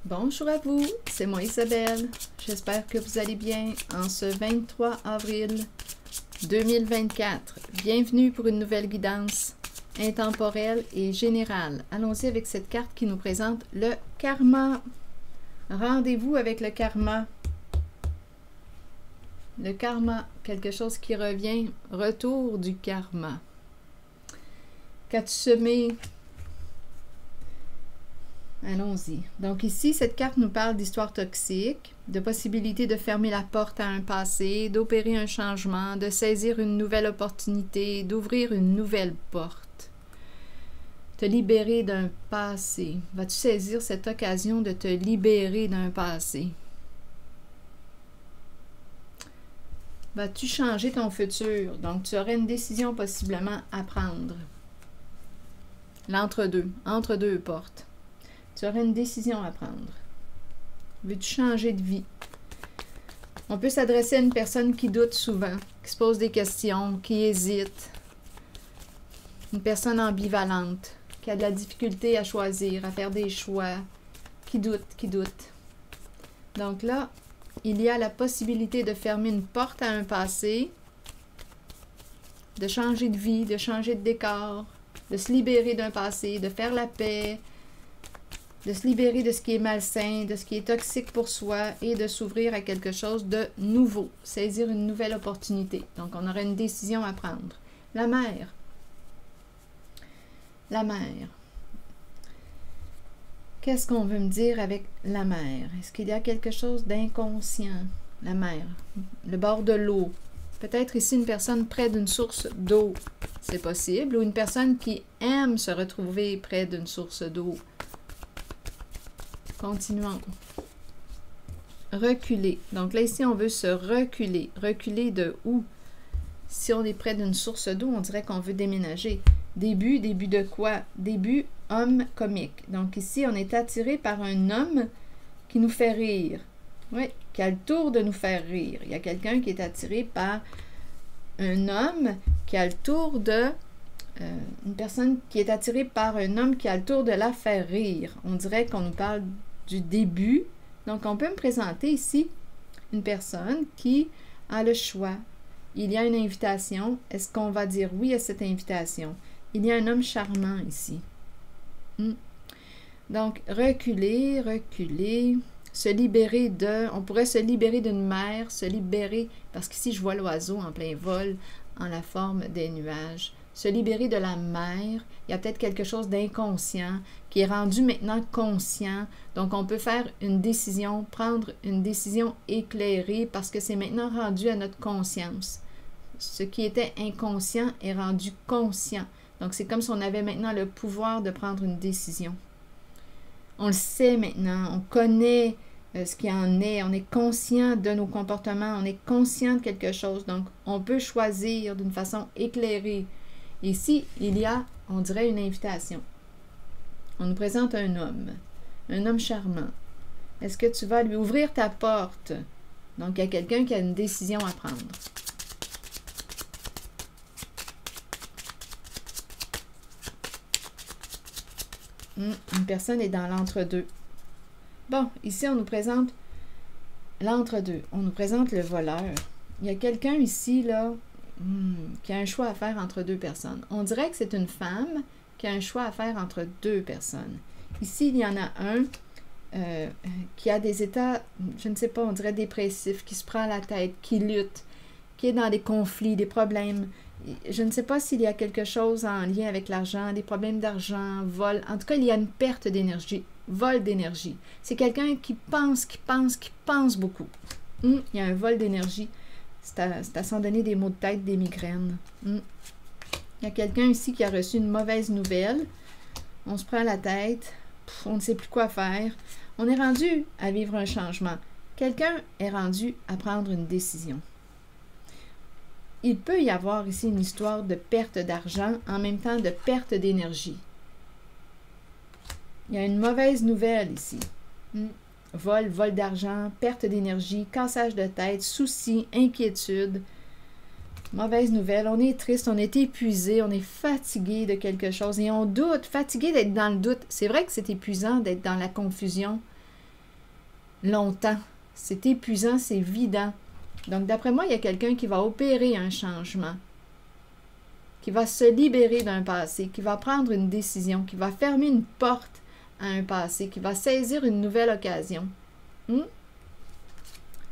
Bonjour à vous, c'est moi Isabelle. J'espère que vous allez bien en ce 23 avril 2024. Bienvenue pour une nouvelle guidance intemporelle et générale. Allons-y avec cette carte qui nous présente le karma. Rendez-vous avec le karma. Le karma, quelque chose qui revient, retour du karma. Qu'as-tu semé? Allons-y. Donc ici, cette carte nous parle d'histoire toxique, de possibilité de fermer la porte à un passé, d'opérer un changement, de saisir une nouvelle opportunité, d'ouvrir une nouvelle porte. Te libérer d'un passé. Vas-tu saisir cette occasion de te libérer d'un passé? Vas-tu changer ton futur? Donc, tu aurais une décision possiblement à prendre. L'entre-deux, entre deux portes. Tu aurais une décision à prendre. Veux-tu changer de vie? On peut s'adresser à une personne qui doute souvent, qui se pose des questions, qui hésite. Une personne ambivalente, qui a de la difficulté à choisir, à faire des choix, qui doute. Donc là, il y a la possibilité de fermer une porte à un passé, de changer de vie, de changer de décor, de se libérer d'un passé, de faire la paix, de se libérer de ce qui est malsain, de ce qui est toxique pour soi et de s'ouvrir à quelque chose de nouveau, saisir une nouvelle opportunité. Donc, on aurait une décision à prendre. La mère. La mère. Qu'est-ce qu'on veut me dire avec la mer? Est-ce qu'il y a quelque chose d'inconscient? La mer. Le bord de l'eau. Peut-être ici une personne près d'une source d'eau. C'est possible. Ou une personne qui aime se retrouver près d'une source d'eau. Continuons. Reculer. Donc là, ici, on veut se reculer. Reculer de où? Si on est près d'une source d'eau, on dirait qu'on veut déménager. Début de quoi? Début, homme comique. Donc ici, on est attiré par un homme qui nous fait rire. Oui, qui a le tour de nous faire rire. Il y a quelqu'un qui est attiré par un homme qui a le tour de... une personne qui est attirée par un homme qui a le tour de la faire rire. On dirait qu'on nous parle du début. Donc, on peut me présenter ici une personne qui a le choix. Il y a une invitation. Est-ce qu'on va dire oui à cette invitation? Il y a un homme charmant ici. Donc, reculer, se libérer de... On pourrait se libérer d'une mer, se libérer... Parce qu'ici, je vois l'oiseau en plein vol, en la forme des nuages. Se libérer de la mer, il y a peut-être quelque chose d'inconscient qui est rendu maintenant conscient. Donc, on peut faire une décision, prendre une décision éclairée parce que c'est maintenant rendu à notre conscience. Ce qui était inconscient est rendu conscient. Donc, c'est comme si on avait maintenant le pouvoir de prendre une décision. On le sait maintenant, on connaît ce qu'il en est, on est conscient de nos comportements, on est conscient de quelque chose. Donc, on peut choisir d'une façon éclairée. Ici, il y a, on dirait, une invitation. On nous présente un homme charmant. Est-ce que tu vas lui ouvrir ta porte? Donc, il y a quelqu'un qui a une décision à prendre. Une personne est dans l'entre-deux. Bon, ici, on nous présente l'entre-deux. On nous présente le voleur. Il y a quelqu'un ici, là, qui a un choix à faire entre deux personnes. On dirait que c'est une femme qui a un choix à faire entre deux personnes. Ici, il y en a un qui a des états, je ne sais pas, on dirait dépressifs, qui se prend la tête, qui lutte, qui est dans des conflits, des problèmes. Je ne sais pas s'il y a quelque chose en lien avec l'argent, des problèmes d'argent, vol. En tout cas, il y a une perte d'énergie, vol d'énergie. C'est quelqu'un qui pense beaucoup. Il y a un vol d'énergie. C'est à s'en donner des maux de tête, des migraines. Il y a quelqu'un ici qui a reçu une mauvaise nouvelle. On se prend la tête. On ne sait plus quoi faire. On est rendu à vivre un changement. Quelqu'un est rendu à prendre une décision. Il peut y avoir ici une histoire de perte d'argent en même temps de perte d'énergie. Il y a une mauvaise nouvelle ici. Vol d'argent, perte d'énergie, cassage de tête, soucis, inquiétude. Mauvaise nouvelle, on est triste, on est épuisé, on est fatigué de quelque chose et on doute, fatigué d'être dans le doute. C'est vrai que c'est épuisant d'être dans la confusion. longtemps. C'est épuisant, c'est vidant. Donc, d'après moi, il y a quelqu'un qui va opérer un changement, qui va se libérer d'un passé, qui va prendre une décision, qui va fermer une porte à un passé, qui va saisir une nouvelle occasion.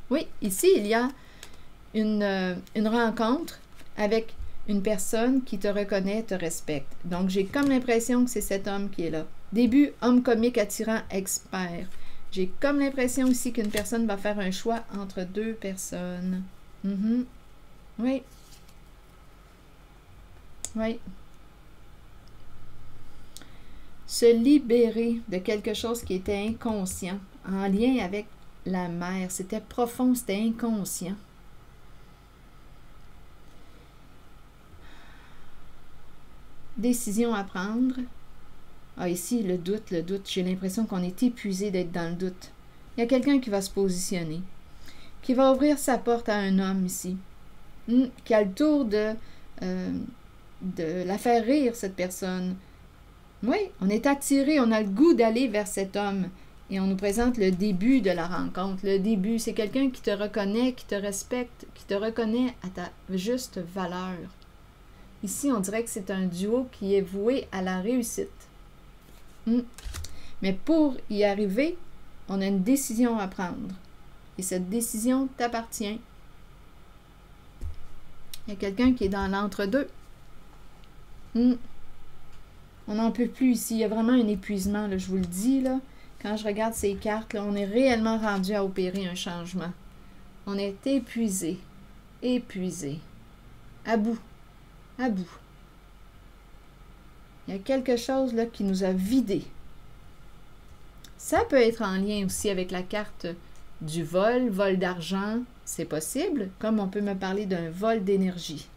Oui, ici, il y a une rencontre avec une personne qui te reconnaît, te respecte. Donc, j'ai comme l'impression que c'est cet homme qui est là. Début, homme comique attirant, expert. J'ai comme l'impression aussi qu'une personne va faire un choix entre deux personnes. Oui. Oui. Se libérer de quelque chose qui était inconscient, en lien avec la mère. C'était profond, c'était inconscient. Décision à prendre. Ah, ici, le doute. J'ai l'impression qu'on est épuisé d'être dans le doute. Il y a quelqu'un qui va se positionner, qui va ouvrir sa porte à un homme ici, qui a le tour de la faire rire, cette personne. Oui, on est attiré, on a le goût d'aller vers cet homme. Et on nous présente le début de la rencontre. Le début, c'est quelqu'un qui te reconnaît, qui te respecte, qui te reconnaît à ta juste valeur. Ici, on dirait que c'est un duo qui est voué à la réussite. Mais pour y arriver, on a une décision à prendre. Et cette décision t'appartient. Il y a quelqu'un qui est dans l'entre-deux. On n'en peut plus ici. Il y a vraiment un épuisement, là, je vous le dis. Là. Quand je regarde ces cartes, là, on est réellement rendu à opérer un changement. On est épuisé. Épuisé. À bout. À bout. Il y a quelque chose là qui nous a vidés. Ça peut être en lien aussi avec la carte du vol d'argent, c'est possible, comme on peut me parler d'un vol d'énergie.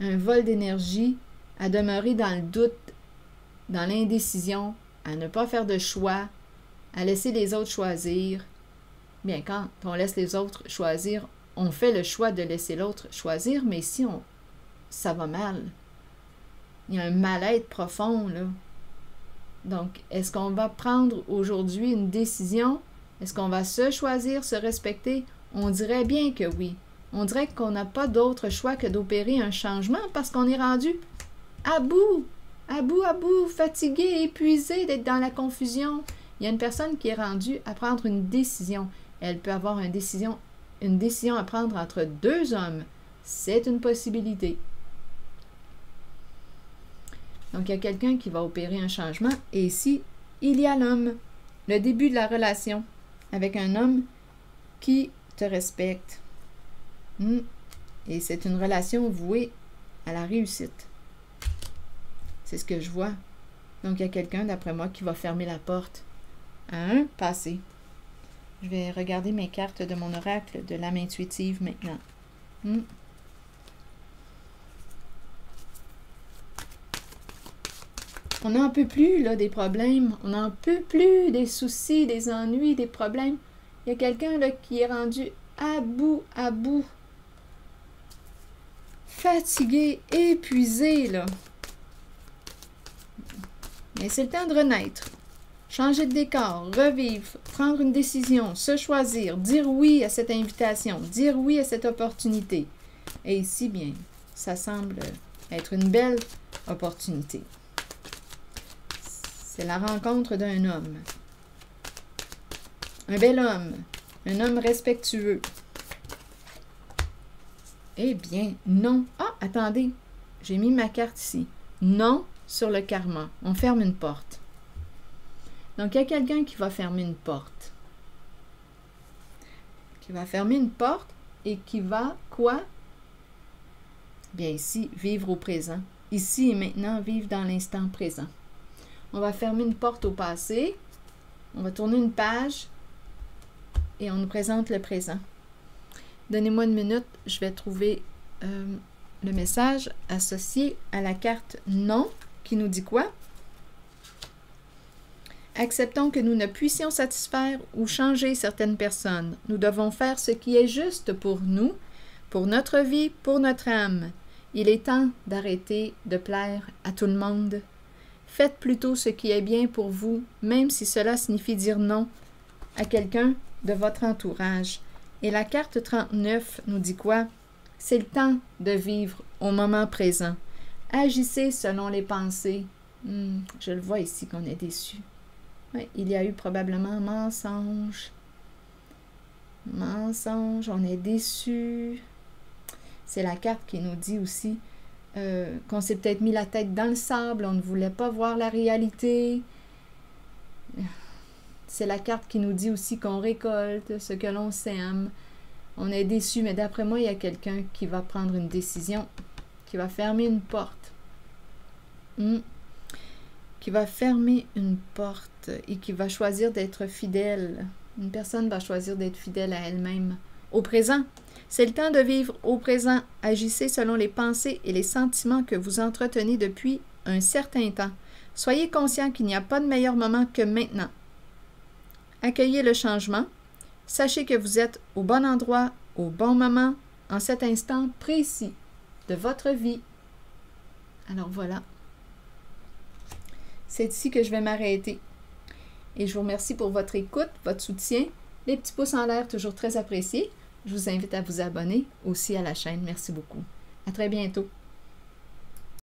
Un vol d'énergie à demeurer dans le doute, dans l'indécision, à ne pas faire de choix, à laisser les autres choisir. Bien, quand on laisse les autres choisir, on fait le choix de laisser l'autre choisir, mais si ça va mal. Il y a un mal-être profond, là. Donc, est-ce qu'on va prendre aujourd'hui une décision? Est-ce qu'on va se choisir, se respecter? On dirait bien que oui. On dirait qu'on n'a pas d'autre choix que d'opérer un changement parce qu'on est rendu à bout, fatigué, épuisé d'être dans la confusion. Il y a une personne qui est rendue à prendre une décision. Elle peut avoir une décision à prendre entre deux hommes. C'est une possibilité. Donc, il y a quelqu'un qui va opérer un changement. Et ici, il y a l'homme. Le début de la relation avec un homme qui te respecte. Et c'est une relation vouée à la réussite. C'est ce que je vois. Donc, il y a quelqu'un, d'après moi, qui va fermer la porte à un passé. Je vais regarder mes cartes de mon oracle de l'âme intuitive maintenant. On n'en peut plus, là, des problèmes. On n'en peut plus des soucis, des ennuis, des problèmes. Il y a quelqu'un, là, qui est rendu à bout. Fatigué, épuisé, là. Mais c'est le temps de renaître. Changer de décor, revivre, prendre une décision, se choisir, dire oui à cette invitation, dire oui à cette opportunité. Et ici, bien, ça semble être une belle opportunité. C'est la rencontre d'un homme. Un bel homme. Un homme respectueux. Eh bien, non. Ah, attendez. J'ai mis ma carte ici. Non sur le karma. On ferme une porte. Donc, il y a quelqu'un qui va fermer une porte. Qui va fermer une porte et qui va, quoi? Bien, ici, vivre au présent. Ici et maintenant, vivre dans l'instant présent. On va fermer une porte au passé. On va tourner une page. Et on nous présente le présent. Donnez-moi une minute. Je vais trouver le message associé à la carte non qui nous dit quoi? Acceptons que nous ne puissions satisfaire ou changer certaines personnes. Nous devons faire ce qui est juste pour nous, pour notre vie, pour notre âme. Il est temps d'arrêter de plaire à tout le monde. Faites plutôt ce qui est bien pour vous, même si cela signifie dire non à quelqu'un de votre entourage. Et la carte 39 nous dit quoi? C'est le temps de vivre au moment présent. Agissez selon les pensées. Je le vois ici qu'on est déçu. Ouais, il y a eu probablement mensonge. Mensonge, on est déçu. C'est la carte qui nous dit aussi qu'on s'est peut-être mis la tête dans le sable, on ne voulait pas voir la réalité. C'est la carte qui nous dit aussi qu'on récolte ce que l'on sème. On est déçu, mais d'après moi, il y a quelqu'un qui va prendre une décision, qui va fermer une porte. Qui va fermer une porte et qui va choisir d'être fidèle. Une personne va choisir d'être fidèle à elle-même. Au présent, c'est le temps de vivre au présent. Agissez selon les pensées et les sentiments que vous entretenez depuis un certain temps. Soyez conscient qu'il n'y a pas de meilleur moment que maintenant. Accueillez le changement. Sachez que vous êtes au bon endroit, au bon moment, en cet instant précis de votre vie. Alors voilà. C'est ici que je vais m'arrêter. Et je vous remercie pour votre écoute, votre soutien. Les petits pouces en l'air, toujours très appréciés. Je vous invite à vous abonner aussi à la chaîne. Merci beaucoup. À très bientôt.